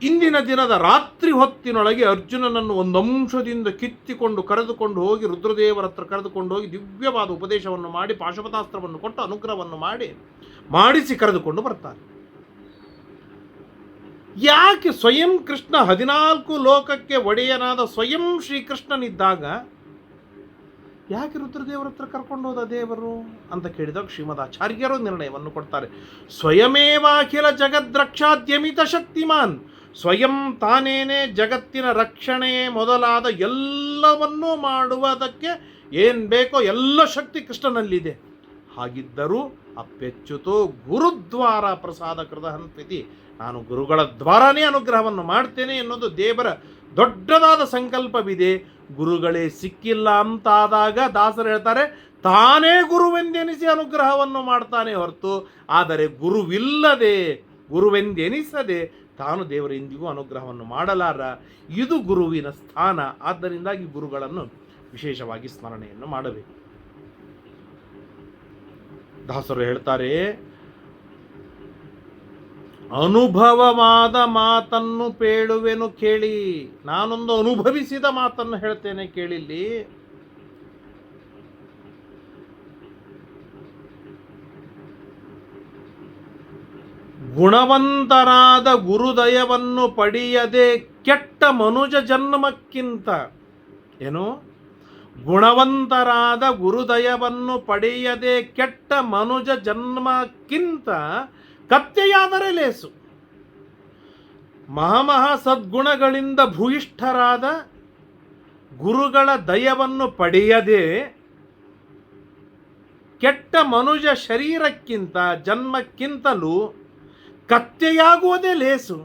ಇಂದಿನ ದಿನದ ರಾತ್ರಿ ಹೊತ್ತಿನೊಳಗೆ ಅರ್ಜುನನನ್ನು ಒಂದು ಅಂಶದಿಂದ ಕಿತ್ತಿಕೊಂಡು ಕರೆದುಕೊಂಡು ಹೋಗಿ ರುದ್ರದೇವರ ಹತ್ರ ಕರೆದುಕೊಂಡು ಹೋಗಿ ದಿವ್ಯವಾದ ಉಪದೇಶವನ್ನು ಮಾಡಿ ಪಾಶುಪತಾಸ್ತ್ರವನ್ನು ಕೊಟ್ಟು ಅನುಗ್ರಹವನ್ನು ಮಾಡಿಸಿ ಕರೆದುಕೊಂಡು ಬರ್ತಾನೆ. ಯಾಕೆ ಸ್ವಯಂ ಕೃಷ್ಣ 14 ಲೋಕಕ್ಕೆ ಒಡೆಯನಾದ ಸ್ವಯಂ ಶ್ರೀಕೃಷ್ಣನಿದ್ದಾಗ ಯಾಕೆ ರುದ್ರದೇವರ ಹತ್ರ ಕರ್ಕೊಂಡು ಹೋದ ದೇವರು ಅಂತ ಕೇಳಿದಾಗ ಶ್ರೀಮದ್ ಆಚಾರ್ಯರು ನಿರ್ಣಯವನ್ನು ಕೊಡ್ತಾರೆ. ಸ್ವಯಮೇವಾಖಿಲ ಜಗದ್ರಕ್ಷಾದ್ಯಮಿತ ಶಕ್ತಿಮಾನ್. ಸ್ವಯಂ ತಾನೇನೆ ಜಗತ್ತಿನ ರಕ್ಷಣೆ ಮೊದಲಾದ ಎಲ್ಲವನ್ನೂ ಮಾಡುವುದಕ್ಕೆ ಏನು ಬೇಕೋ ಎಲ್ಲ ಶಕ್ತಿ ಕೃಷ್ಣನಲ್ಲಿದೆ. ಹಾಗಿದ್ದರೂ ಅಪ್ಯಚ್ಯುತೋ ಗುರುದ್ವಾರ ಪ್ರಸಾದ ಕೃತಹಂತ್ವಿತಿ. ನಾನು ಗುರುಗಳ ದ್ವಾರನೇ ಅನುಗ್ರಹವನ್ನು ಮಾಡ್ತೇನೆ ಎನ್ನುವುದು ದೇವರ ದೊಡ್ಡದಾದ ಸಂಕಲ್ಪವಿದೆ. ಗುರುಗಳೇ ಸಿಕ್ಕಿಲ್ಲ ಅಂತಾದಾಗ ದಾಸರು ಹೇಳ್ತಾರೆ, ತಾನೇ ಗುರುವೆಂದೆನಿಸಿ ಅನುಗ್ರಹವನ್ನು ಮಾಡ್ತಾನೆ ಹೊರತು, ಆದರೆ ಗುರುವೆಂದೆನಿಸದೆ ತಾನು ದೇವರ ಎಂದಿಗೂ ಅನುಗ್ರಹವನ್ನು ಮಾಡಲಾರ. ಇದು ಗುರುವಿನ ಸ್ಥಾನ. ಆದ್ದರಿಂದಾಗಿ ಗುರುಗಳನ್ನು ವಿಶೇಷವಾಗಿ ಸ್ಮರಣೆಯನ್ನು ಮಾಡಬೇಕು. ದಾಸರು ಹೇಳ್ತಾರೆ, ಅನುಭವವಾದ ಮಾತನ್ನು ಪೇಳುವೆನು ಕೇಳಿ. ನಾನೊಂದು ಅನುಭವಿಸಿದ ಮಾತನ್ನು ಹೇಳ್ತೇನೆ ಕೇಳಿಲ್ಲಿ. ಗುಣವಂತರಾದ ಗುರುದಯವನ್ನು ಪಡೆಯದೆ ಕೆಟ್ಟ ಮನುಜ ಜನ್ಮಕ್ಕಿಂತ ಏನು, ಗುಣವಂತರಾದ ಗುರುದಯವನ್ನು ಪಡೆಯದೆ ಕೆಟ್ಟ ಮನುಜ ಜನ್ಮಕ್ಕಿಂತ ಕತ್ತೆಯಾದರೆ ಲೇಸು. ಮಹಾಮಹಾ ಸದ್ಗುಣಗಳಿಂದ ಭೂಯಿಷ್ಠರಾದ ಗುರುಗಳ ದಯವನ್ನು ಪಡೆಯದೆ ಕೆಟ್ಟ ಮನುಜ ಶರೀರಕ್ಕಿಂತ ಜನ್ಮಕ್ಕಿಂತಲೂ ಕತ್ತೆಯಾಗುವುದೇ ಲೇಸು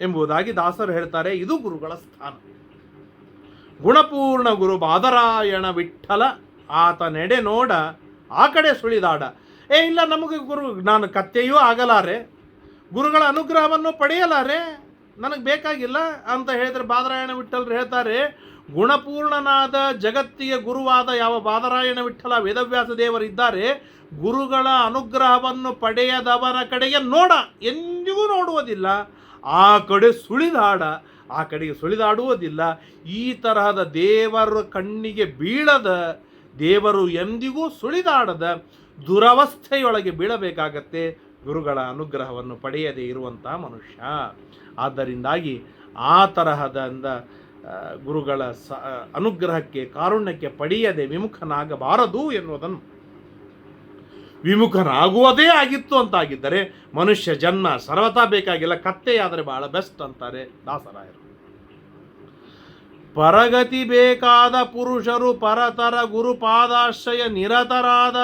ಎಂಬುದಾಗಿ ದಾಸರು ಹೇಳ್ತಾರೆ. ಇದು ಗುರುಗಳ ಸ್ಥಾನ. ಗುಣಪೂರ್ಣ ಗುರು ಬಾದರಾಯಣ ವಿಠಲ ಆತ ನೆಡೆ ನೋಡ ಆ ಕಡೆ ಸುಳಿದಾಡ. ಇಲ್ಲ ನಮಗೆ ನಾನು ಕತ್ತೆಯೂ ಆಗಲಾರೆ, ಗುರುಗಳ ಅನುಗ್ರಹವನ್ನು ಪಡೆಯಲಾರೆ, ನನಗೆ ಬೇಕಾಗಿಲ್ಲ ಅಂತ ಹೇಳಿದ್ರೆ ಬಾದರಾಯಣ ವಿಠಲರು ಹೇಳ್ತಾರೆ, ಗುಣಪೂರ್ಣನಾದ ಜಗತ್ತಿಗೆ ಗುರುವಾದ ಯಾವ ಬಾದರಾಯಣ ವಿಠಲ ವೇದವ್ಯಾಸ ದೇವರಿದ್ದಾರೆ, ಗುರುಗಳ ಅನುಗ್ರಹವನ್ನು ಪಡೆಯದವನ ಕಡೆಗೆ ಎಂದಿಗೂ ನೋಡುವುದಿಲ್ಲ. ಆ ಕಡೆ ಸುಳಿದಾಡುವುದಿಲ್ಲ. ಈ ತರಹದ ದೇವರ ಕಣ್ಣಿಗೆ ಬೀಳದ, ದೇವರು ಎಂದಿಗೂ ಸುಳಿದಾಡದ ದುರವಸ್ಥೆಯೊಳಗೆ ಬೀಳಬೇಕಾಗತ್ತೆ ಗುರುಗಳ ಅನುಗ್ರಹವನ್ನು ಪಡೆಯದೇ ಇರುವಂತಹ ಮನುಷ್ಯ. ಆದ್ದರಿಂದಾಗಿ ಆ ತರಹದಿಂದ ಗುರುಗಳ ಅನುಗ್ರಹಕ್ಕೆ ಕಾರುಣ್ಯಕ್ಕೆ ಪಡೆಯದೆ ವಿಮುಖನಾಗಬಾರದು ಎನ್ನುವುದನ್ನು, ವಿಮುಖನಾಗುವುದೇ ಆಗಿತ್ತು ಅಂತಾಗಿದ್ದರೆ ಮನುಷ್ಯ ಜನ್ಮ ಸರ್ವತಾ ಬೇಕಾಗಿಲ್ಲ, ಕತ್ತೆಯಾದರೆ ಬಹಳ ಬೆಸ್ಟ್ ಅಂತಾರೆ ದಾಸರಾಯರು. ಪರಗತಿ ಬೇಕಾದ ಪುರುಷರು ಪರತರ ಗುರುಪಾದಾಶ್ರಯ ನಿರತರಾದ.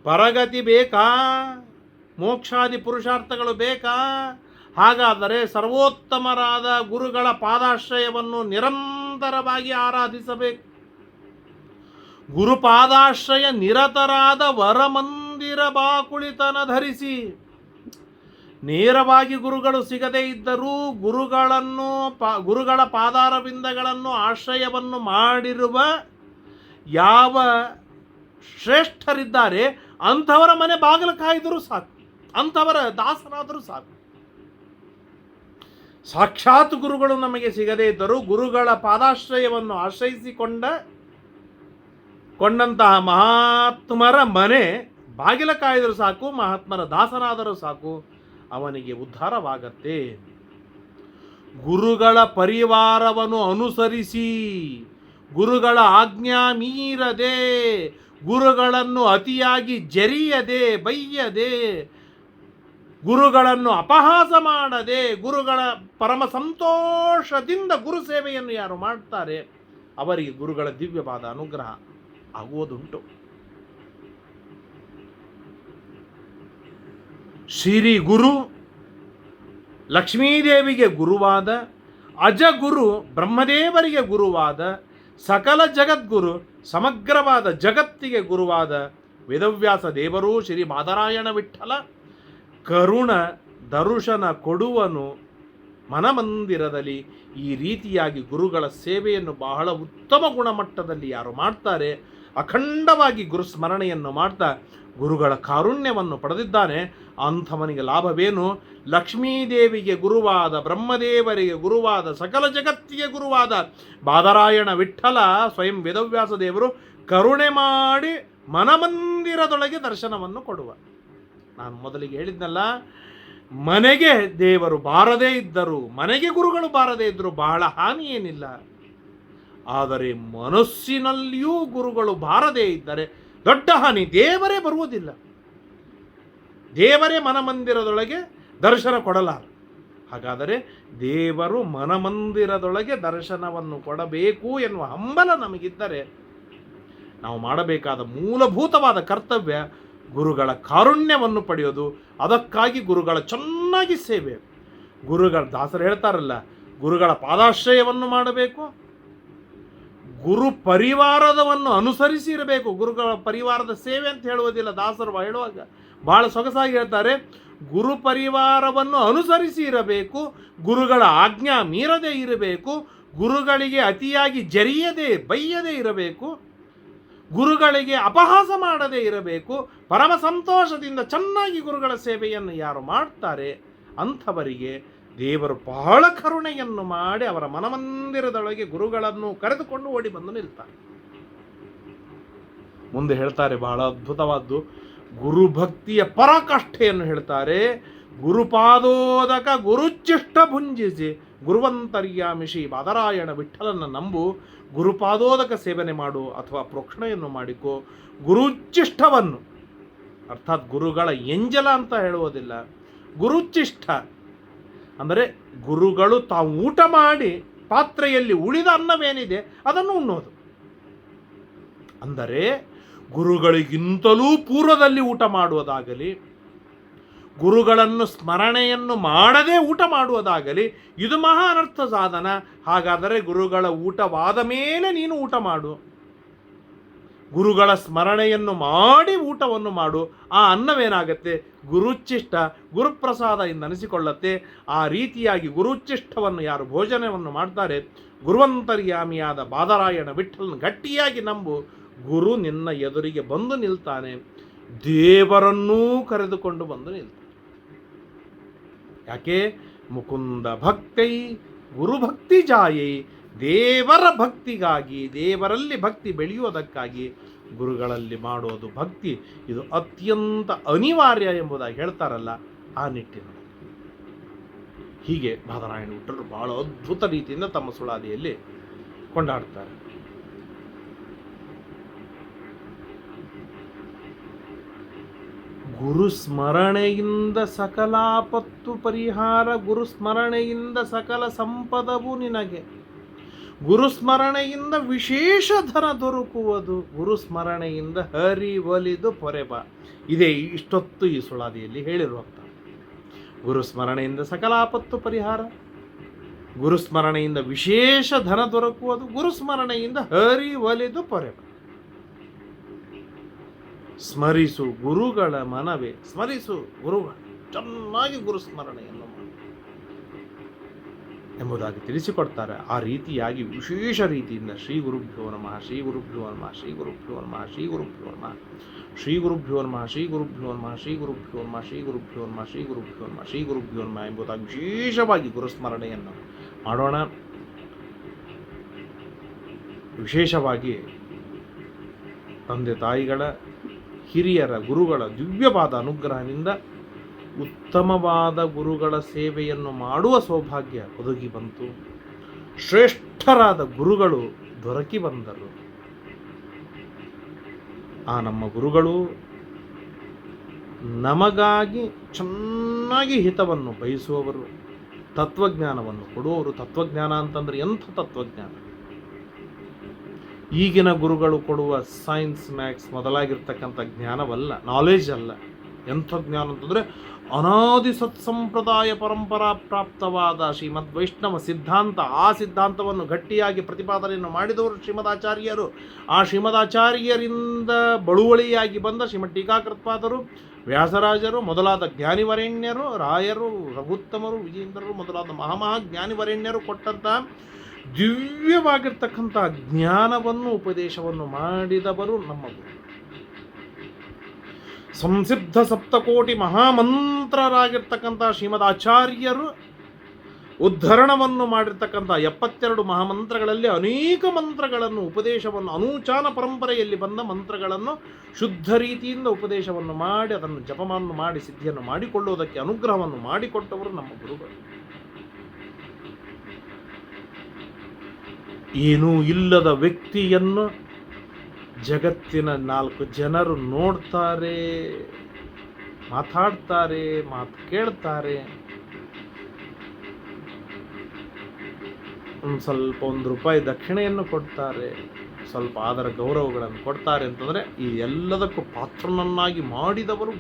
ಪರಗತಿ ಬೇಕಾ? ಮೋಕ್ಷಾದಿ ಪುರುಷಾರ್ಥಗಳು ಬೇಕಾ? ಹಾಗಾದರೆ ಸರ್ವೋತ್ತಮರಾದ ಗುರುಗಳ ಪಾದಾಶ್ರಯವನ್ನು ನಿರಂತರವಾಗಿ ಆರಾಧಿಸಬೇಕು. ಗುರುಪಾದಾಶ್ರಯ ನಿರತರಾದ ವರಮಂದಿರ ಬಾಕುಳಿತನ ಧರಿಸಿ. ನೇರವಾಗಿ ಗುರುಗಳು ಸಿಗದೇ ಇದ್ದರೂ ಗುರುಗಳ ಪಾದಾರವಿಂದಗಳನ್ನು ಆಶ್ರಯವನ್ನು ಮಾಡಿರುವ ಯಾವ ಶ್ರೇಷ್ಠರಿದ್ದಾರೆ ಅಂಥವರ ಮನೆ ಬಾಗಿಲು ಕಾಯ್ದರೂ ಸಾಕು, ಅಂಥವರ ದಾಸರಾದರೂ ಸಾಕು. ಸಾಕ್ಷಾತ್ ಗುರುಗಳು ನಮಗೆ ಸಿಗದೇ ಇದ್ದರೂ ಗುರುಗಳ ಪಾದಾಶ್ರಯವನ್ನು ಕೊಂಡಂತಹ ಮಹಾತ್ಮರ ಮನೆ ಬಾಗಿಲ ಕಾಯ್ದರೂ ಸಾಕು, ಮಹಾತ್ಮರ ದಾಸನಾದರೂ ಸಾಕು, ಅವನಿಗೆ ಉದ್ಧಾರವಾಗತ್ತೆ. ಗುರುಗಳ ಪರಿವಾರವನ್ನು ಅನುಸರಿಸಿ, ಗುರುಗಳ ಆಜ್ಞಾ ಮೀರದೆ, ಗುರುಗಳನ್ನು ಅತಿಯಾಗಿ ಜರಿಯದೆ ಬೈಯದೆ, ಗುರುಗಳನ್ನು ಅಪಹಾಸ ಮಾಡದೆ, ಗುರುಗಳ ಪರಮ ಸಂತೋಷದಿಂದ ಗುರು ಸೇವೆಯನ್ನು ಯಾರು ಮಾಡ್ತಾರೆ ಅವರಿಗೆ ಗುರುಗಳ ದಿವ್ಯವಾದ ಅನುಗ್ರಹ ಆಗುವುದುಂಟು. ಶ್ರೀ ಗುರು ಲಕ್ಷ್ಮೀದೇವಿಗೆ ಗುರುವಾದ, ಅಜಗುರು ಬ್ರಹ್ಮದೇವರಿಗೆ ಗುರುವಾದ, ಸಕಲ ಜಗದ್ಗುರು ಸಮಗ್ರವಾದ ಜಗತ್ತಿಗೆ ಗುರುವಾದ ವೇದವ್ಯಾಸ ದೇವರು ಶ್ರೀ ಬಾದರಾಯಣ ವಿಠಲ ಕರುಣ ದರುಶನ ಕೊಡುವನು ಮನಮಂದಿರದಲ್ಲಿ. ಈ ರೀತಿಯಾಗಿ ಗುರುಗಳ ಸೇವೆಯನ್ನು ಬಹಳ ಉತ್ತಮ ಗುಣಮಟ್ಟದಲ್ಲಿ ಯಾರು ಮಾಡ್ತಾರೆ, ಅಖಂಡವಾಗಿ ಗುರುಸ್ಮರಣೆಯನ್ನು ಮಾಡ್ತಾ ಗುರುಗಳ ಕಾರುಣ್ಯವನ್ನು ಪಡೆದಿದ್ದಾನೆ, ಅಂಥವನಿಗೆ ಲಾಭವೇನು? ಲಕ್ಷ್ಮೀದೇವಿಗೆ ಗುರುವಾದ, ಬ್ರಹ್ಮದೇವರಿಗೆ ಗುರುವಾದ, ಸಕಲ ಜಗತ್ತಿಗೆ ಗುರುವಾದ ಬಾದರಾಯಣ ವಿಠಲ ಸ್ವಯಂ ವೇದವ್ಯಾಸ ದೇವರು ಕರುಣೆ ಮಾಡಿ ಮನಮಂದಿರದೊಳಗೆ ದರ್ಶನವನ್ನು ಕೊಡುವ. ನಾನು ಮೊದಲಿಗೆ ಹೇಳಿದ್ನಲ್ಲ, ಮನೆಗೆ ದೇವರು ಬಾರದೇ ಇದ್ದರು, ಮನೆಗೆ ಗುರುಗಳು ಬಾರದೇ ಇದ್ದರು ಬಹಳ ಹಾನಿ ಏನಿಲ್ಲ. ಆದರೆ ಮನಸ್ಸಿನಲ್ಲಿಯೂ ಗುರುಗಳು ಬಾರದೇ ಇದ್ದರೆ ದೊಡ್ಡ ಹಾನಿ. ದೇವರೇ ಬರುವುದಿಲ್ಲ, ದೇವರೇ ಮನಮಂದಿರದೊಳಗೆ ದರ್ಶನ ಕೊಡಲಾರ. ಹಾಗಾದರೆ ದೇವರು ಮನಮಂದಿರದೊಳಗೆ ದರ್ಶನವನ್ನು ಕೊಡಬೇಕು ಎನ್ನುವ ಹಂಬಲ ನಮಗಿದ್ದರೆ ನಾವು ಮಾಡಬೇಕಾದ ಮೂಲಭೂತವಾದ ಕರ್ತವ್ಯ ಗುರುಗಳ ಕಾರುಣ್ಯವನ್ನು ಪಡೆಯೋದು. ಅದಕ್ಕಾಗಿ ಗುರುಗಳ ಚೆನ್ನಾಗಿ ಸೇವೆ. ಗುರುಗಳ ದಾಸರು ಹೇಳ್ತಾರಲ್ಲ, ಗುರುಗಳ ಪಾದಾಶ್ರಯವನ್ನು ಮಾಡಬೇಕು, ಗುರು ಪರಿವಾರದವನ್ನು ಅನುಸರಿಸಿ ಇರಬೇಕು. ಗುರುಗಳ ಪರಿವಾರದ ಸೇವೆ ಅಂತ ಹೇಳುವುದಿಲ್ಲ, ದಾಸರು ಹೇಳುವಾಗ ಭಾಳ ಸೊಗಸಾಗಿ ಹೇಳ್ತಾರೆ, ಗುರು ಪರಿವಾರವನ್ನು ಅನುಸರಿಸಿ ಇರಬೇಕು, ಗುರುಗಳ ಆಜ್ಞಾ ಮೀರದೇ ಇರಬೇಕು, ಗುರುಗಳಿಗೆ ಅತಿಯಾಗಿ ಜರಿಯದೆ ಬೈಯದೇ ಇರಬೇಕು, ಗುರುಗಳಿಗೆ ಅಪಹಾಸ ಮಾಡದೇ ಇರಬೇಕು. ಪರಮ ಸಂತೋಷದಿಂದ ಚೆನ್ನಾಗಿ ಗುರುಗಳ ಸೇವೆಯನ್ನು ಯಾರು ಮಾಡ್ತಾರೆ ಅಂಥವರಿಗೆ ದೇವರು ಬಹಳ ಕರುಣೆಯನ್ನು ಮಾಡಿ ಅವರ ಮನಮಂದಿರದೊಳಗೆ ಗುರುಗಳನ್ನು ಕರೆದುಕೊಂಡು ಓಡಿ ಬಂದು ನಿಲ್ತಾರೆ. ಮುಂದೆ ಹೇಳ್ತಾರೆ ಬಹಳ ಅದ್ಭುತವಾದ್ದು, ಗುರುಭಕ್ತಿಯ ಪರಾಕಾಷ್ಠೆಯನ್ನು ಹೇಳ್ತಾರೆ. ಗುರುಪಾದೋದಕ ಗುರುಚಿಷ್ಟ ಭುಂಜಿಸಿ ಗುರುವಂತರ್ಯಾಮಿ ಶ್ರೀ ಬಾದರಾಯಣ ವಿಠಲನ ನಂಬು. ಗುರುಪಾದೋದಕ ಸೇವನೆ ಮಾಡು ಅಥವಾ ಪ್ರೋಕ್ಷಣೆಯನ್ನು ಮಾಡಿಕೋ. ಗುರುಚಿಷ್ಟವನ್ನು ಅರ್ಥಾತ್ ಗುರುಗಳ ಎಂಜಲ ಅಂತ ಹೇಳುವುದಿಲ್ಲ, ಗುರುಚಿಷ್ಟ ಅಂದರೆ ಗುರುಗಳು ತಾವು ಊಟ ಮಾಡಿ ಪಾತ್ರೆಯಲ್ಲಿ ಉಳಿದ ಅನ್ನವೇನಿದೆ ಅದನ್ನು ಉಣ್ಣೋದು. ಅಂದರೆ ಗುರುಗಳಿಗಿಂತಲೂ ಪೂರ್ವದಲ್ಲಿ ಊಟ ಮಾಡುವುದಾಗಲಿ, ಗುರುಗಳನ್ನು ಸ್ಮರಣೆಯನ್ನು ಮಾಡದೆ ಊಟ ಮಾಡುವುದಾಗಲಿ ಇದು ಮಹಾ ಅನರ್ಥ ಸಾಧನ. ಹಾಗಾದರೆ ಗುರುಗಳ ಊಟವಾದ ಮೇಲೆ ನೀನು ಊಟ ಮಾಡು, ಗುರುಗಳ ಸ್ಮರಣೆಯನ್ನು ಮಾಡಿ ಊಟವನ್ನು ಮಾಡು. ಆ ಅನ್ನವೇನಾಗತ್ತೆ? ಗುರುಚ್ಚಿಷ್ಟ, ಗುರುಪ್ರಸಾದ ಎಂದನಿಸಿಕೊಳ್ಳತ್ತೆ. ಆ ರೀತಿಯಾಗಿ ಗುರುಚ್ಚಿಷ್ಟವನ್ನು ಯಾರು ಭೋಜನವನ್ನು ಮಾಡ್ತಾರೆ, ಗುರುವಂತರ್ಯಾಮಿಯಾದ ಬಾದರಾಯಣ ವಿಠಲನ ಗಟ್ಟಿಯಾಗಿ ನಂಬು. ಗುರು ನಿನ್ನ ಎದುರಿಗೆ ಬಂದು ನಿಲ್ತಾನೆ, ದೇವರನ್ನೂ ಕರೆದುಕೊಂಡು ಬಂದು ನಿಲ್ತಾನೆ. ಯಾಕೆ? ಮುಕುಂದ ಭಕ್ತೈ ಗುರುಭಕ್ತಿ ಜಾಯೈ. ದೇವರ ಭಕ್ತಿಗಾಗಿ, ದೇವರಲ್ಲಿ ಭಕ್ತಿ ಬೆಳೆಯುವುದಕ್ಕಾಗಿ ಗುರುಗಳಲ್ಲಿ ಮಾಡೋದು ಭಕ್ತಿ ಇದು ಅತ್ಯಂತ ಅನಿವಾರ್ಯ ಎಂಬುದಾಗಿ ಹೇಳ್ತಾರಲ್ಲ, ಆ ನಿಟ್ಟಿನಲ್ಲಿ ಹೀಗೆ ಬಾದರಾಯಣ ವಿಠಲರು ಬಹಳ ಅದ್ಭುತ ರೀತಿಯಿಂದ ತಮ್ಮ ಸುಳಾದಿಯಲ್ಲಿ ಕೊಂಡಾಡ್ತಾರೆ. ಗುರುಸ್ಮರಣೆಯಿಂದ ಸಕಲಾಪತ್ತು ಪರಿಹಾರ, ಗುರುಸ್ಮರಣೆಯಿಂದ ಸಕಲ ಸಂಪದವು ನಿನಗೆ, ಗುರುಸ್ಮರಣೆಯಿಂದ ವಿಶೇಷ ಧನ ದೊರಕುವುದು, ಗುರುಸ್ಮರಣೆಯಿಂದ ಹರಿವಲಿದು ಪೊರೆಬ. ಇದೇ ಇಷ್ಟೊತ್ತು ಈ ಸುಳಾದಿಯಲ್ಲಿ ಹೇಳಿರುವಂಥ ಗುರುಸ್ಮರಣೆಯಿಂದ ಸಕಲಾಪತ್ತು ಪರಿಹಾರ, ಗುರುಸ್ಮರಣೆಯಿಂದ ವಿಶೇಷ ಧನ ದೊರಕುವುದು, ಗುರುಸ್ಮರಣೆಯಿಂದ ಹರಿವಲಿದು ಪೊರೆಬ. ಸ್ಮರಿಸು ಗುರುಗಳ ಮನವೇ, ಸ್ಮರಿಸು ಗುರುಗಳು, ಚೆನ್ನಾಗಿ ಗುರುಸ್ಮರಣೆಯನ್ನು ಮಾಡು ಎಂಬುದಾಗಿ ತಿಳಿಸಿಕೊಡ್ತಾರೆ. ಆ ರೀತಿಯಾಗಿ ವಿಶೇಷ ರೀತಿಯಿಂದ ಶ್ರೀ ಗುರುಭ್ಯೋ ನಮಃ, ಶ್ರೀ ಗುರುಭ್ಯೋ ನಮಃ, ಶ್ರೀ ಗುರುಭ್ಯೋ ನಮಃ, ಶ್ರೀ ಗುರುಭ್ಯೋ ನಮಃ, ಶ್ರೀ ಗುರುಭ್ಯೋ ನಮಃ, ಶ್ರೀ ಗುರುಭ್ಯೋ ನಮಃ, ಶ್ರೀ ಗುರುಭ್ಯೋ ನಮಃ, ಶ್ರೀ ಗುರುಭ್ಯೋ ನಮಃ, ಶ್ರೀ ಗುರುಭ್ಯೋ ನಮಃ, ಶ್ರೀ ಗುರುಭ್ಯೋ ನಮಃ ಎಂಬುದಾಗಿ ವಿಶೇಷವಾಗಿ ಗುರುಸ್ಮರಣೆಯನ್ನು ಮಾಡೋಣ. ವಿಶೇಷವಾಗಿ ತಂದೆ ತಾಯಿಗಳ, ಹಿರಿಯರ, ಗುರುಗಳ ದಿವ್ಯವಾದ ಅನುಗ್ರಹದಿಂದ ಉತ್ತಮವಾದ ಗುರುಗಳ ಸೇವೆಯನ್ನು ಮಾಡುವ ಸೌಭಾಗ್ಯ ಒದಗಿ ಬಂತು. ಶ್ರೇಷ್ಠರಾದ ಗುರುಗಳು ದೊರಕಿ ಬಂದರು. ಆ ನಮ್ಮ ಗುರುಗಳು ನಮಗಾಗಿ ಚೆನ್ನಾಗಿ ಹಿತವನ್ನು ಬಯಸುವವರು, ತತ್ವಜ್ಞಾನವನ್ನು ಕೊಡುವವರು. ತತ್ವಜ್ಞಾನ ಅಂತಂದರೆ ಎಂಥ ತತ್ವಜ್ಞಾನ? ಈಗಿನ ಗುರುಗಳು ಕೊಡುವ ಸೈನ್ಸ್, ಮ್ಯಾಥ್ಸ್ ಮೊದಲಾಗಿರ್ತಕ್ಕಂಥ ಜ್ಞಾನವಲ್ಲ, ನಾಲೆಜ್ ಅಲ್ಲ. ಎಂಥ ಜ್ಞಾನ ಅಂತಂದರೆ ಅನಾದಿ ಸತ್ಸಂಪ್ರದಾಯ ಪರಂಪರಾ ಪ್ರಾಪ್ತವಾದ ಶ್ರೀಮದ್ ವೈಷ್ಣವ ಸಿದ್ಧಾಂತ, ಆ ಸಿದ್ಧಾಂತವನ್ನು ಗಟ್ಟಿಯಾಗಿ ಪ್ರತಿಪಾದನೆಯನ್ನು ಮಾಡಿದವರು ಶ್ರೀಮದಾಚಾರ್ಯರು. ಆ ಶ್ರೀಮದಾಚಾರ್ಯರಿಂದ ಬಳುವಳಿಯಾಗಿ ಬಂದ ಶ್ರೀಮದ್ ಟೀಕಾಕೃತ್ಪಾದರು, ವ್ಯಾಸರಾಜರು ಮೊದಲಾದ ಜ್ಞಾನಿವರೇಣ್ಯರು, ರಾಯರು, ರಘುತ್ತಮರು, ವಿಜೇಂದ್ರರು ಮೊದಲಾದ ಜ್ಞಾನಿವರೇಣ್ಯರು ಕೊಟ್ಟಂಥ ದಿವ್ಯವಾಗಿರ್ತಕ್ಕಂಥ ಜ್ಞಾನವನ್ನು, ಉಪದೇಶವನ್ನು ಮಾಡಿದವರು ನಮ್ಮ ಗುರು. ಸಂಸಿದ್ಧ ಸಪ್ತಕೋಟಿ ಮಹಾಮಂತ್ರರಾಗಿರ್ತಕ್ಕಂಥ ಶ್ರೀಮದ್ ಆಚಾರ್ಯರು ಉದ್ಧರಣವನ್ನು ಮಾಡಿರ್ತಕ್ಕಂಥ 72 ಮಹಾಮಂತ್ರಗಳಲ್ಲಿ ಅನೇಕ ಮಂತ್ರಗಳನ್ನು, ಉಪದೇಶವನ್ನು, ಅನೂಚಾನ ಪರಂಪರೆಯಲ್ಲಿ ಬಂದ ಮಂತ್ರಗಳನ್ನು ಶುದ್ಧ ರೀತಿಯಿಂದ ಉಪದೇಶವನ್ನು ಮಾಡಿ ಅದನ್ನು ಜಪವನ್ನು ಮಾಡಿ ಸಿದ್ಧಿಯನ್ನು ಮಾಡಿಕೊಳ್ಳುವುದಕ್ಕೆ ಅನುಗ್ರಹವನ್ನು ಮಾಡಿಕೊಟ್ಟವರು ನಮ್ಮ ಗುರುಗಳು. ಏನೂ ಇಲ್ಲದ ವ್ಯಕ್ತಿಯನ್ನು ಜಗತ್ತಿನ 4 ಜನರು ನೋಡ್ತಾರೆ, ಮಾತಾಡ್ತಾರೆ, ಮಾತು ಕೇಳ್ತಾರೆ, ಸ್ವಲ್ಪ ₹1 ದಕ್ಷಿಣೆಯನ್ನು ಕೊಡ್ತಾರೆ, ಸ್ವಲ್ಪ ಆದರ ಗೌರವಗಳನ್ನು ಕೊಡ್ತಾರೆ ಅಂತಂದರೆ ಈ ಎಲ್ಲದಕ್ಕೂ ಪಾತ್ರನನ್ನಾಗಿ ಮಾಡಿದವರು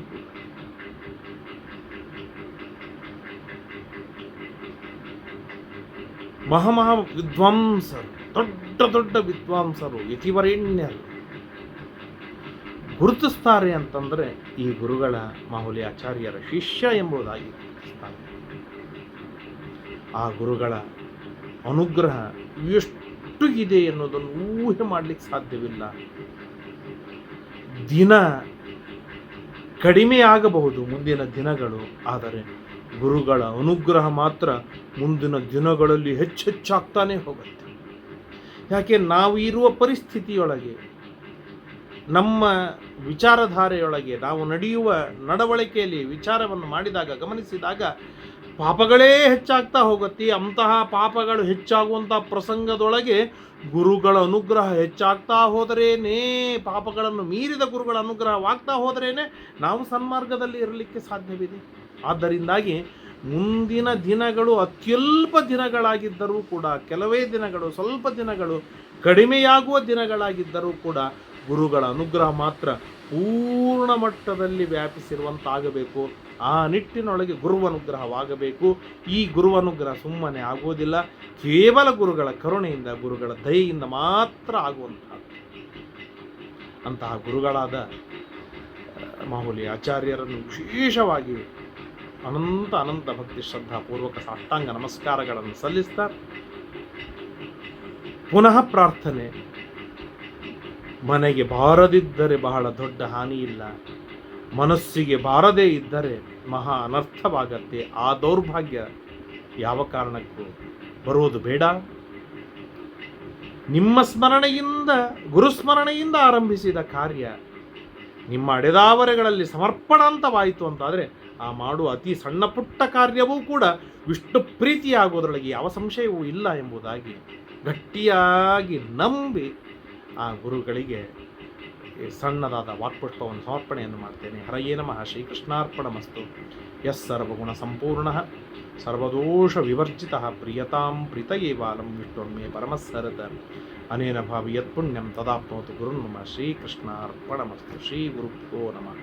ಮಹಾ ವಿದ್ವಾಂಸರು, ದೊಡ್ಡ ವಿದ್ವಾಂಸರು, ಯತಿವರೇಣ್ಯರು ಗುರುತಿಸ್ತಾರೆ ಅಂತಂದರೆ ಈ ಗುರುಗಳ ಮಾಹುಲಿ ಆಚಾರ್ಯರ ಶಿಷ್ಯ ಎಂಬುದಾಗಿ ಗುರುತಿಸ್ತಾರೆ. ಆ ಗುರುಗಳ ಅನುಗ್ರಹ ಎಷ್ಟು ಇದೆ ಎನ್ನುವುದನ್ನು ಊಹೆ ಮಾಡಲಿಕ್ಕೆ ಸಾಧ್ಯವಿಲ್ಲ. ದಿನ ಕಡಿಮೆ ಆಗಬಹುದು ಮುಂದಿನ ದಿನಗಳು, ಆದರೆ ಗುರುಗಳ ಅನುಗ್ರಹ ಮಾತ್ರ ಮುಂದಿನ ದಿನಗಳಲ್ಲಿ ಹೆಚ್ಚಾಗ್ತಾನೆ ಹೋಗುತ್ತೆ. ಯಾಕೆ ನಾವು ಇರುವ ಪರಿಸ್ಥಿತಿಯೊಳಗೆ, ನಮ್ಮ ವಿಚಾರಧಾರೆಯೊಳಗೆ, ನಾವು ನಡೆಯುವ ನಡವಳಿಕೆಯಲ್ಲಿ ವಿಚಾರವನ್ನು ಮಾಡಿದಾಗ, ಗಮನಿಸಿದಾಗ ಪಾಪಗಳೇ ಹೆಚ್ಚಾಗ್ತಾ ಹೋಗುತ್ತೆ. ಅಂತಹ ಪಾಪಗಳು ಹೆಚ್ಚಾಗುವಂಥ ಪ್ರಸಂಗದೊಳಗೆ ಗುರುಗಳ ಅನುಗ್ರಹ ಹೆಚ್ಚಾಗ್ತಾ ಹೋದರೇನೇ, ಪಾಪಗಳನ್ನು ಮೀರಿದ ಗುರುಗಳ ಅನುಗ್ರಹವಾಗ್ತಾ ಹೋದರೇನೆ ನಾವು ಸನ್ಮಾರ್ಗದಲ್ಲಿ ಇರಲಿಕ್ಕೆ ಸಾಧ್ಯವಿದೆ. ಆದ್ದರಿಂದಾಗಿ ಮುಂದಿನ ದಿನಗಳು ಅತ್ಯಲ್ಪ ದಿನಗಳಾಗಿದ್ದರೂ ಕೂಡ, ಕೆಲವೇ ದಿನಗಳು, ಸ್ವಲ್ಪ ದಿನಗಳು, ಕಡಿಮೆಯಾಗುವ ದಿನಗಳಾಗಿದ್ದರೂ ಕೂಡ ಗುರುಗಳ ಅನುಗ್ರಹ ಮಾತ್ರ ಪೂರ್ಣ ಮಟ್ಟದಲ್ಲಿ ವ್ಯಾಪಿಸಿರುವಂತಾಗಬೇಕು. ಆ ನಿಟ್ಟಿನೊಳಗೆ ಗುರುವನುಗ್ರಹವಾಗಬೇಕು. ಈ ಗುರುವನುಗ್ರಹ ಸುಮ್ಮನೆ ಆಗುವುದಿಲ್ಲ, ಕೇವಲ ಗುರುಗಳ ಕರುಣೆಯಿಂದ, ಗುರುಗಳ ದಯೆಯಿಂದ ಮಾತ್ರ ಆಗುವಂತಹ. ಅಂತಹ ಗುರುಗಳಾದ ಮಾಹುಲಿ ಆಚಾರ್ಯರನ್ನು ವಿಶೇಷವಾಗಿ ಅನಂತ ಭಕ್ತಿ ಶ್ರದ್ಧಾಪೂರ್ವಕ ಸಾಷ್ಟಾಂಗ ನಮಸ್ಕಾರಗಳನ್ನು ಸಲ್ಲಿಸ್ತಾ, ಪುನಃ ಪ್ರಾರ್ಥನೆ, ಮನೆಗೆ ಬಾರದಿದ್ದರೆ ಬಹಳ ದೊಡ್ಡ ಹಾನಿ ಇಲ್ಲ, ಮನಸ್ಸಿಗೆ ಬಾರದೇ ಇದ್ದರೆ ಮಹಾ ಅನರ್ಥವಾಗತ್ತೆ. ಆ ದೌರ್ಭಾಗ್ಯ ಯಾವ ಕಾರಣಕ್ಕೂ ಬರುವುದು ಬೇಡ. ನಿಮ್ಮ ಸ್ಮರಣೆಯಿಂದ, ಗುರುಸ್ಮರಣೆಯಿಂದ ಆರಂಭಿಸಿದ ಕಾರ್ಯ ನಿಮ್ಮ ಅಡೆದಾವರೆಗಳಲ್ಲಿ ಸಮರ್ಪಣಾಂತವಾಯಿತು ಅಂತಾದರೆ ಆ ಮಾಡುವ ಅತಿ ಸಣ್ಣ ಪುಟ್ಟ ಕಾರ್ಯವೂ ಕೂಡ ವಿಷ್ಣು ಪ್ರೀತಿಯಾಗುವುದರೊಳಗೆ ಯಾವ ಸಂಶಯವೂ ಇಲ್ಲ ಎಂಬುದಾಗಿ ಗಟ್ಟಿಯಾಗಿ ನಂಬಿ ಆ ಗುರುಗಳಿಗೆ ಸಣ್ಣದಾದ ವಾಕ್ಪುಷ್ಪವನ್ನು ಸಮರ್ಪಣೆಯನ್ನು ಮಾಡ್ತೇನೆ. ಹರಯೇ ನಮಃ. ಶ್ರೀಕೃಷ್ಣಾರ್ಪಣಮಸ್ತು. ಯಸ್ ಸರ್ವಗುಣ ಸಂಪೂರ್ಣ ಸರ್ವದೋಷ ವಿವರ್ಜಿತ ಪ್ರಿಯತಾಂ ಪ್ರೀತಯೇವಾಲಂ ವಿಷ್ಣುರ್ಮೇ ಪರಮಸ್ಸರತ ಅನೇನ ಭಾವಿ ಯತ್ಪುಣ್ಯಂ ತದಾಪ್ನೋತು ಗುರುರ್ಮಮ. ಶ್ರೀಕೃಷ್ಣಾರ್ಪಣಮಸ್ತು. ಶ್ರೀ ಗುರುಭ್ಯೋ ನಮಃ.